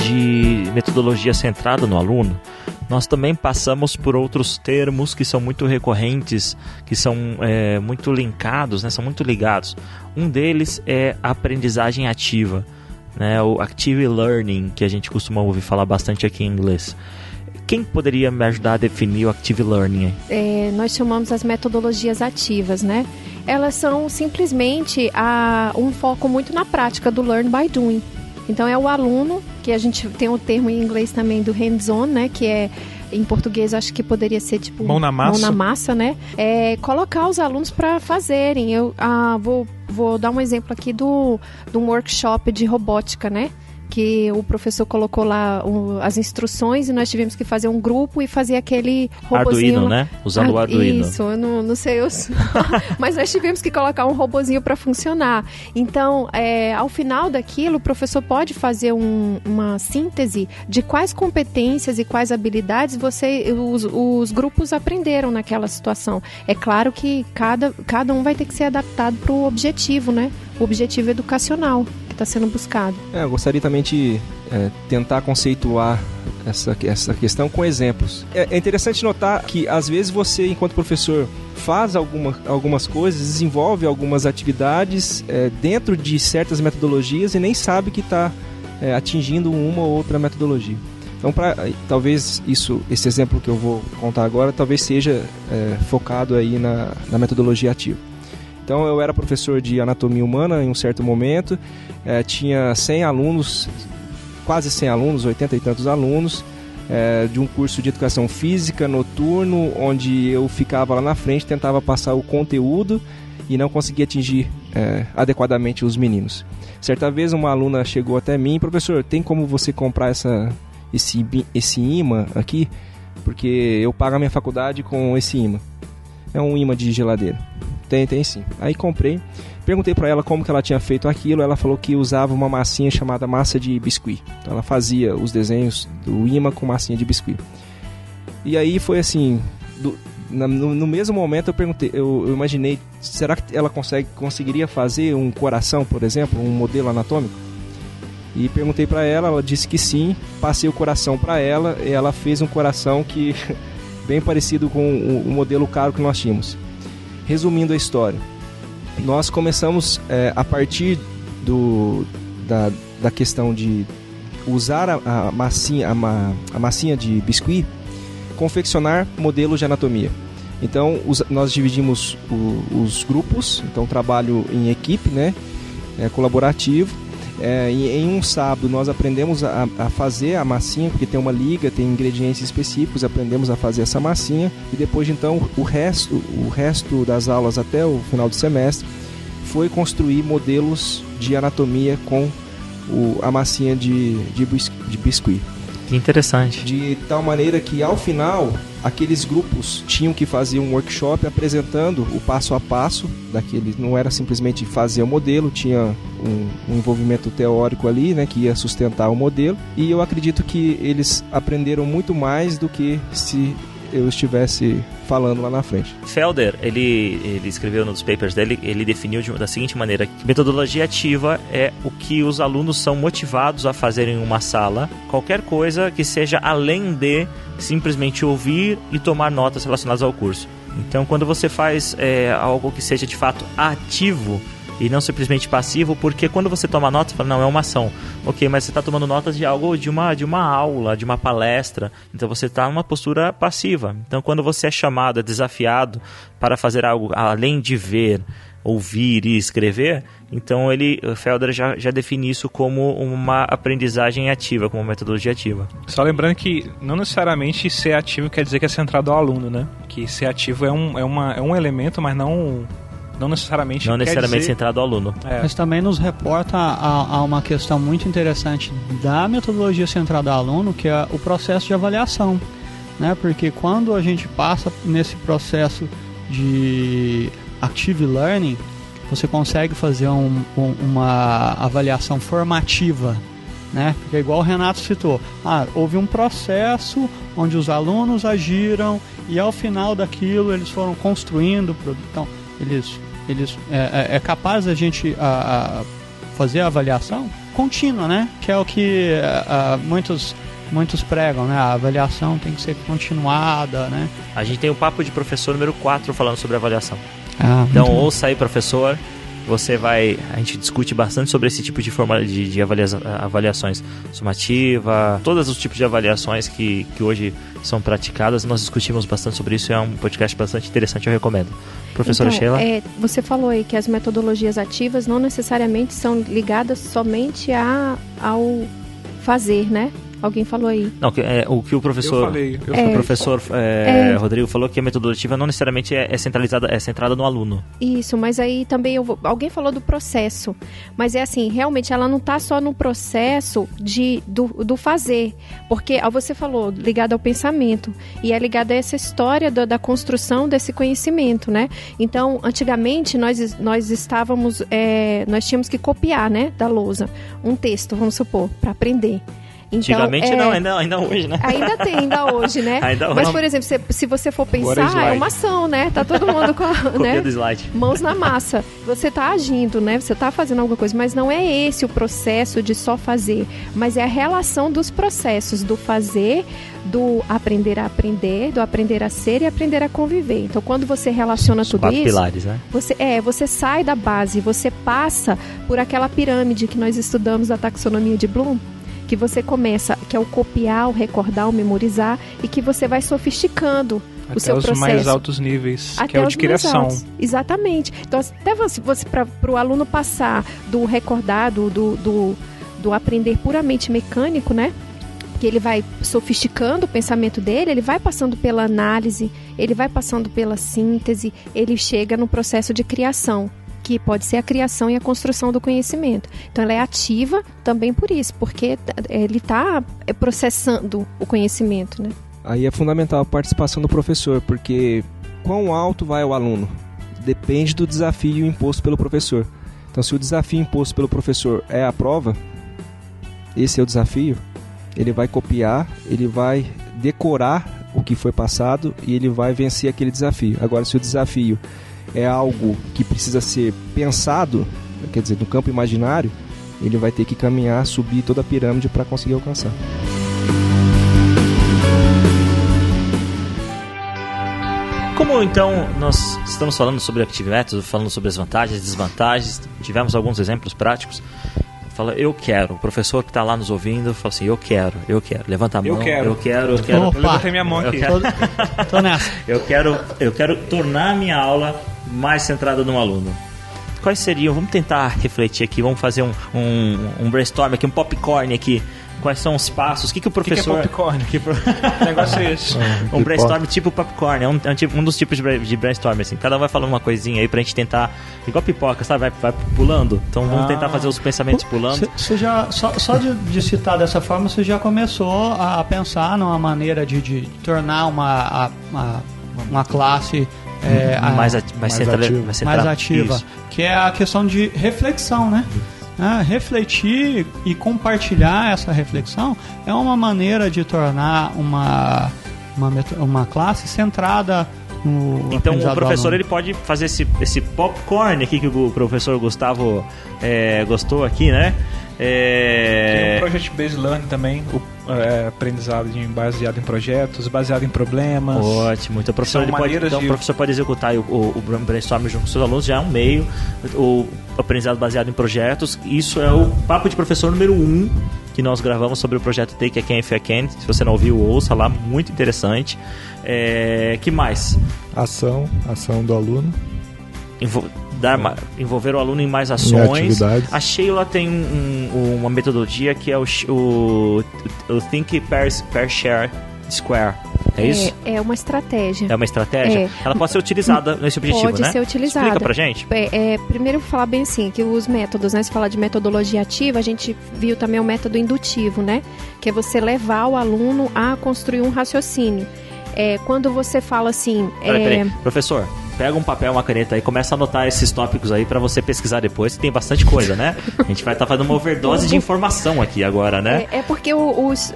de metodologia centrada no aluno, nós também passamos por outros termos que são muito recorrentes, que são muito linkados, né? São muito ligados. Um deles é a aprendizagem ativa, né? O active learning, que a gente costuma ouvir falar bastante aqui em inglês. Quem poderia me ajudar a definir o active learning? Nós chamamos as metodologias ativas, né? Elas são simplesmente um foco muito na prática do learn by doing. Então é o aluno, que a gente tem um termo em inglês também do hands-on, né? Que é, em português, acho que poderia ser tipo mão na massa, né? Colocar os alunos para fazerem. Eu vou dar um exemplo aqui de um workshop de robótica, né? Que o professor colocou lá as instruções e nós tivemos que fazer um grupo e fazer aquele robozinho. Arduino, né? Usando o Arduino. Isso, eu não sei, mas nós tivemos que colocar um robozinho para funcionar. Então, ao final daquilo, o professor pode fazer uma síntese de quais competências e quais habilidades os grupos aprenderam naquela situação. É claro que cada um vai ter que ser adaptado para o objetivo, né? O objetivo educacional que está sendo buscado. Eu gostaria também de tentar conceituar essa questão com exemplos. É interessante notar que, às vezes, você, enquanto professor, faz algumas coisas, desenvolve algumas atividades dentro de certas metodologias e nem sabe que está atingindo uma ou outra metodologia. Então, talvez esse exemplo que eu vou contar agora, talvez seja focado aí na metodologia ativa. Então, eu era professor de anatomia humana em um certo momento, tinha 100 alunos, quase 100 alunos, 80 e tantos alunos, de um curso de educação física noturno, onde eu ficava lá na frente, tentava passar o conteúdo e não conseguia atingir adequadamente os meninos. Certa vez uma aluna chegou até mim: professor, tem como você comprar esse imã aqui? Porque eu pago a minha faculdade com esse imã. É um imã de geladeira. Tem sim. Aí comprei, perguntei para ela como que ela tinha feito aquilo. Ela falou que usava uma massinha chamada massa de biscuit. Então ela fazia os desenhos do imã com massinha de biscuit. E aí foi assim, no mesmo momento eu perguntei, eu imaginei, será que ela conseguiria fazer um coração, por exemplo, um modelo anatômico? E perguntei para ela disse que sim. Passei o coração para ela e ela fez um coração que bem parecido com o modelo caro que nós tínhamos. Resumindo a história, nós começamos a partir da questão de usar a massinha de biscuit, confeccionar modelos de anatomia. Então nós dividimos os grupos, então trabalho em equipe, né, colaborativo. Em um sábado nós aprendemos a fazer a massinha, porque tem uma liga, tem ingredientes específicos, aprendemos a fazer essa massinha, e depois então o resto das aulas até o final do semestre foi construir modelos de anatomia com a massinha de biscuit. Que interessante. De tal maneira que ao final aqueles grupos tinham que fazer um workshop apresentando o passo a passo daquele. Não era simplesmente fazer o modelo, tinha um envolvimento teórico ali, né, que ia sustentar o modelo. E eu acredito que eles aprenderam muito mais do que se eu estivesse falando lá na frente. Felder, ele escreveu nos papers dele, ele definiu da seguinte maneira: que metodologia ativa é o que os alunos são motivados a fazer em uma sala, qualquer coisa que seja além de simplesmente ouvir e tomar notas relacionadas ao curso. Então, quando você faz algo que seja de fato ativo, e não simplesmente passivo, porque quando você toma nota, você fala, não, é uma ação. Ok, mas você está tomando notas de algo, de uma aula, de uma palestra, então você está numa postura passiva. Então quando você é chamado, é desafiado para fazer algo além de ver, ouvir e escrever, então o Felder já define isso como uma aprendizagem ativa, como uma metodologia ativa. Só lembrando que não necessariamente ser ativo quer dizer que é centrado ao aluno, né? Que ser ativo é um elemento, mas não necessariamente centrado ao aluno. Mas também nos reporta a uma questão muito interessante da metodologia centrada ao aluno, que é o processo de avaliação, né? Porque quando a gente passa nesse processo de Active Learning, você consegue fazer uma avaliação formativa, né? Porque igual o Renato citou, houve um processo onde os alunos agiram e ao final daquilo eles foram construindo, então é capaz a gente fazer a avaliação contínua, né? Que é o que muitos pregam, né? A avaliação tem que ser continuada, né? A gente tem o papo de professor número 4 falando sobre avaliação. Então ouça aí, professor, a gente discute bastante sobre esse tipo de avaliações sumativa, todos os tipos de avaliações que hoje são praticadas, nós discutimos bastante sobre isso, é um podcast bastante interessante, eu recomendo. Professora Sheila? Você falou aí que as metodologias ativas não necessariamente são ligadas somente ao fazer, né? Alguém falou aí. Não, o que o professor... O professor Rodrigo falou que a metodologia ativa não necessariamente é centrada no aluno. Isso, mas aí também alguém falou do processo. Mas é assim, realmente ela não está só no processo do fazer. Porque você falou, ligado ao pensamento. E é ligado a essa história da construção desse conhecimento, né? Então, antigamente, nós estávamos... nós tínhamos que copiar, né, da lousa, um texto, vamos supor, para aprender. Então, antigamente não, ainda hoje, né? Ainda hoje, né? Mas, por exemplo, se você for pensar, é uma ação, né? Tá todo mundo com copia do slide. Mãos na massa. Você tá agindo, né? Você tá fazendo alguma coisa, mas não é esse o processo de só fazer, mas é a relação dos processos, do fazer, do aprender a aprender, do aprender a ser e aprender a conviver. Então, quando você relaciona tudo isso... 4 pilares, né? Você sai da base, você passa por aquela pirâmide que nós estudamos da taxonomia de Bloom, que você começa, que é o copiar, o recordar, o memorizar, e que você vai sofisticando o seu processo. Até os mais altos níveis, que é o de criação. Exatamente. Então, até você para o aluno passar do recordar, do aprender puramente mecânico, né? Que ele vai sofisticando o pensamento dele, ele vai passando pela análise, ele vai passando pela síntese, ele chega no processo de criação, que pode ser a criação e a construção do conhecimento. Então, ela é ativa também por isso, porque ele está processando o conhecimento, né? Aí é fundamental a participação do professor, porque quão alto vai o aluno? Depende do desafio imposto pelo professor. Então, se o desafio imposto pelo professor é a prova, esse é o desafio, ele vai copiar, ele vai decorar o que foi passado e ele vai vencer aquele desafio. Agora, se o desafio é algo que precisa ser pensado, quer dizer, no campo imaginário, ele vai ter que caminhar, subir toda a pirâmide para conseguir alcançar. Como então nós estamos falando sobre Active Methods, falando sobre as vantagens e desvantagens, tivemos alguns exemplos práticos. Fala, eu quero. O professor que está lá nos ouvindo fala assim, eu quero. Levanta a mão. Eu quero. Opa, eu levantei minha mão aqui. Tô nessa. Eu quero tornar a minha aula mais centrada no aluno. Quais seriam? Vamos tentar refletir aqui, vamos fazer um brainstorm aqui, um popcorn aqui. Quais são os passos? O que o professor... O que é popcorn? Que negócio é esse? Um brainstorm tipo popcorn, um dos tipos de brainstorm, assim. Cada um vai falando uma coisinha aí pra gente tentar... Igual pipoca, sabe? Vai pulando. Então vamos tentar fazer os pensamentos pulando. Você já, só de citar dessa forma, você já começou a pensar numa maneira de tornar uma classe... mais ativa. Isso. Que é a questão de reflexão, né? Refletir e compartilhar essa reflexão é uma maneira de tornar uma classe centrada no então o professor ele pode fazer esse popcorn aqui que o professor Gustavo gostou aqui, né? Tem o Project Based Learning também, aprendizado baseado em projetos, baseado em problemas. Ótimo. Então o professor pode executar o brainstorming junto com os seus alunos, já é um meio. O aprendizado baseado em projetos, isso é o papo de professor número 1 que nós gravamos sobre o projeto Take a Can If I Can. Se você não ouviu, ouça lá, muito interessante. Que mais? Ação do aluno. Envolver o aluno em mais ações. A Sheila tem uma metodologia que é o Think Pair Share Square. É isso? É uma estratégia. É uma estratégia? Ela pode ser utilizada nesse objetivo, né? Pode ser utilizada. Explica pra gente. Primeiro eu vou falar bem assim, que os métodos, né? Se falar de metodologia ativa, a gente viu também o método indutivo, né? Que é você levar o aluno a construir um raciocínio. Quando você fala assim... Peraí. Professor, pega um papel, uma caneta e começa a anotar esses tópicos aí pra você pesquisar depois, que tem bastante coisa, né? A gente vai estar fazendo uma overdose de informação aqui agora, né? Porque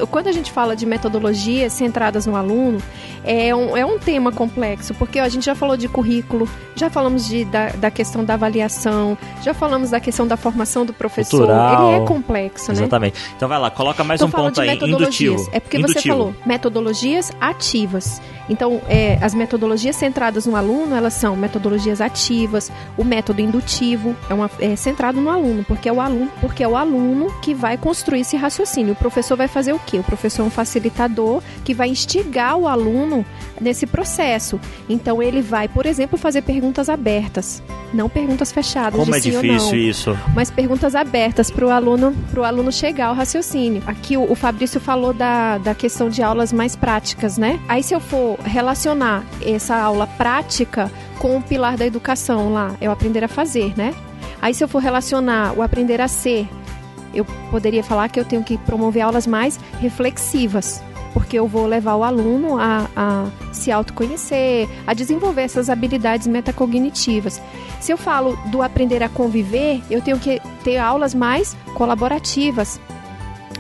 quando a gente fala de metodologias centradas no aluno, é um tema complexo, porque a gente já falou de currículo, já falamos da questão da avaliação, já falamos da questão da formação do professor. Cultural. Ele é complexo, né? Exatamente. Então vai lá, coloca mais um ponto aí, indutivo. É porque você falou metodologias ativas. Então, as metodologias centradas no aluno, elas são metodologias ativas. O método indutivo é centrado no aluno, porque é o aluno que vai construir esse raciocínio. O professor vai fazer o quê? O professor é um facilitador que vai instigar o aluno nesse processo. Então, ele vai, por exemplo, fazer perguntas abertas, não perguntas fechadas. Como é difícil isso? Mas perguntas abertas para o aluno chegar ao raciocínio. Aqui o Fabrício falou da questão de aulas mais práticas, né? Aí se eu for relacionar essa aula prática com o pilar da educação lá, é o aprender a fazer, né? Aí se eu for relacionar o aprender a ser, eu poderia falar que eu tenho que promover aulas mais reflexivas, porque eu vou levar o aluno a se autoconhecer, a desenvolver essas habilidades metacognitivas. Se eu falo do aprender a conviver, eu tenho que ter aulas mais colaborativas,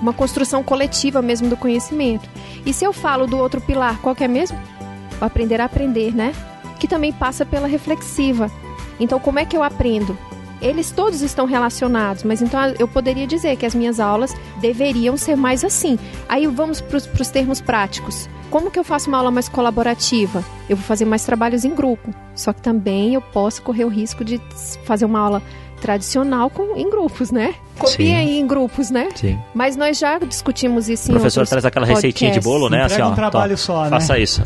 uma construção coletiva mesmo do conhecimento. E se eu falo do outro pilar, qual que é mesmo? O aprender a aprender, né? Que também passa pela reflexiva. Então, como é que eu aprendo? Eles todos estão relacionados, mas então eu poderia dizer que as minhas aulas deveriam ser mais assim. Aí vamos para os termos práticos. Como que eu faço uma aula mais colaborativa? Eu vou fazer mais trabalhos em grupo. Só que também eu posso correr o risco de fazer uma aula tradicional em grupos, né? Copia aí em grupos, né? Sim. Mas nós já discutimos isso em outros podcasts. O professor traz aquela receitinha de bolo, né? Entrega um trabalho só, né? Faça isso,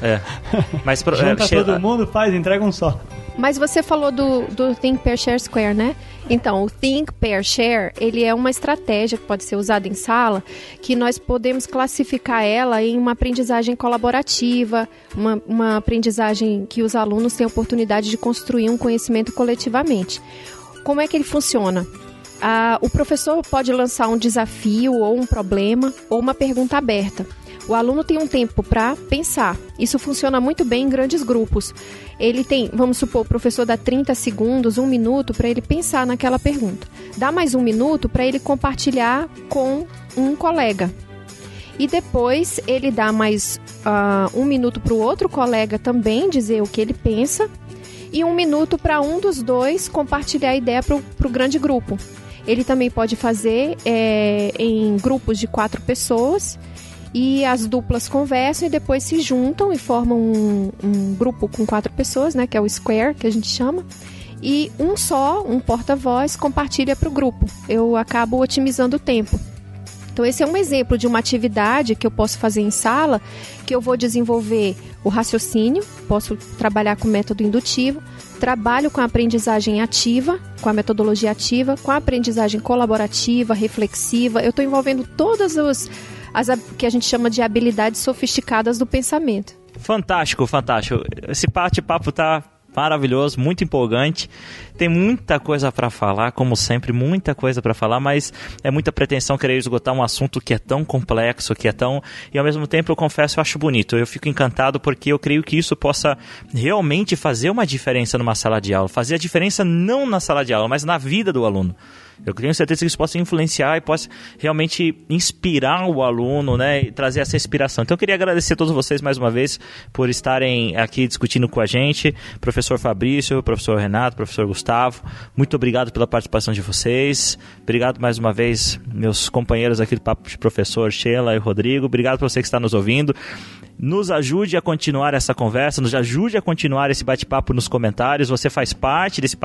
Mas junta todo mundo, entrega um só. Mas você falou do Think, Pair, Share, Square, né? Então, o Think, Pair, Share, ele é uma estratégia que pode ser usada em sala, que nós podemos classificar ela em uma aprendizagem colaborativa, uma aprendizagem que os alunos têm a oportunidade de construir um conhecimento coletivamente. Como é que ele funciona? O professor pode lançar um desafio ou um problema ou uma pergunta aberta. O aluno tem um tempo para pensar. Isso funciona muito bem em grandes grupos. Ele tem, vamos supor, o professor dá 30 segundos, 1 minuto para ele pensar naquela pergunta. Dá mais 1 minuto para ele compartilhar com um colega. E depois ele dá mais 1 minuto para o outro colega também dizer o que ele pensa. E 1 minuto para um dos dois compartilhar a ideia para o grande grupo. Ele também pode fazer em grupos de 4 pessoas e as duplas conversam e depois se juntam e formam um grupo com 4 pessoas, né, que é o square, que a gente chama, e um porta-voz compartilha para o grupo. Eu acabo otimizando o tempo. Então esse é um exemplo de uma atividade que eu posso fazer em sala, que eu vou desenvolver o raciocínio, posso trabalhar com o método indutivo, trabalho com a aprendizagem ativa, com a metodologia ativa, com a aprendizagem colaborativa, reflexiva. Eu estou envolvendo todas as que a gente chama de habilidades sofisticadas do pensamento. Fantástico, fantástico. Esse bate-papo tá maravilhoso, muito empolgante. Tem muita coisa para falar, como sempre, muita coisa para falar, mas é muita pretensão querer esgotar um assunto que é tão complexo, que é tão... E ao mesmo tempo, eu confesso, eu acho bonito. Eu fico encantado porque eu creio que isso possa realmente fazer uma diferença numa sala de aula. Fazer a diferença não na sala de aula, mas na vida do aluno. Eu tenho certeza que isso possa influenciar e possa realmente inspirar o aluno, né, e trazer essa inspiração. Então eu queria agradecer a todos vocês mais uma vez por estarem aqui discutindo com a gente, professor Fabrício, professor Renato, professor Gustavo, muito obrigado pela participação de vocês, obrigado mais uma vez meus companheiros aqui do Papo de Professor, Sheila e Rodrigo, obrigado por você que está nos ouvindo. Nos ajude a continuar essa conversa, nos ajude a continuar esse bate-papo nos comentários. Você faz parte desse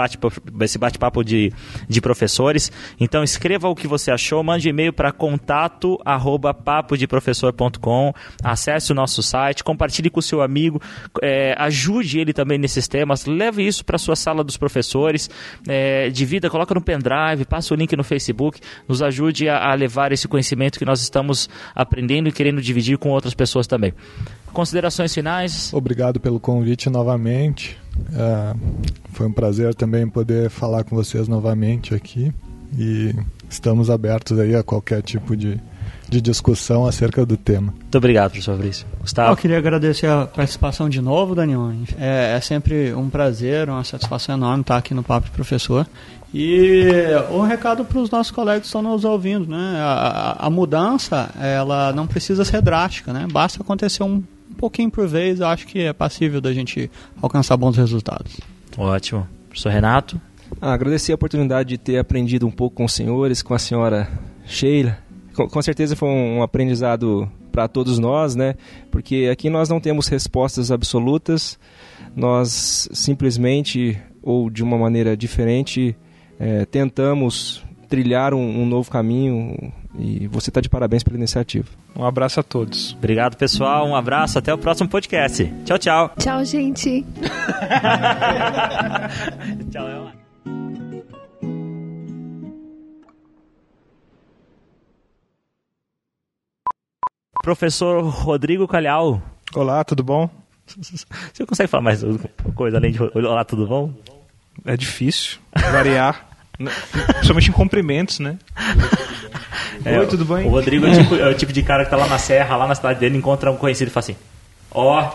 bate-papo de professores. Então escreva o que você achou, mande e-mail para contato@papodeprofessor.com, acesse o nosso site, compartilhe com o seu amigo, ajude ele também nesses temas, leve isso para a sua sala dos professores, divida, coloca no pendrive, passa o link no Facebook, nos ajude a levar esse conhecimento que nós estamos aprendendo e querendo dividir com outras pessoas também. Considerações finais? Obrigado pelo convite novamente. Foi um prazer também poder falar com vocês novamente aqui e estamos abertos aí a qualquer tipo de discussão acerca do tema. Muito obrigado, professor Fabrício. Gustavo? Eu queria agradecer a participação de novo, Daniel. É sempre um prazer, uma satisfação enorme estar aqui no Papo de Professor. E um recado para os nossos colegas que estão nos ouvindo, né? A mudança, ela não precisa ser drástica, né? Basta acontecer um pouquinho por vez, eu acho que é passível da gente alcançar bons resultados. Ótimo. Professor Renato? Agradecer a oportunidade de ter aprendido um pouco com os senhores, com a senhora Sheila. Com certeza foi um aprendizado para todos nós, né? Porque aqui nós não temos respostas absolutas, nós simplesmente, ou de uma maneira diferente, tentamos trilhar um novo caminho e você está de parabéns pela iniciativa. Um abraço a todos. Obrigado, pessoal. Um abraço. Até o próximo podcast. Tchau, tchau. Tchau, gente. Tchau, Professor Rodrigo Calhau. Olá, tudo bom? Você consegue falar mais alguma coisa além de olá, tudo bom? É difícil variar, principalmente em cumprimentos, né? Oi, tudo bem? O Rodrigo é o tipo de cara que tá lá na serra, lá na cidade dele, encontra um conhecido e fala assim, ó...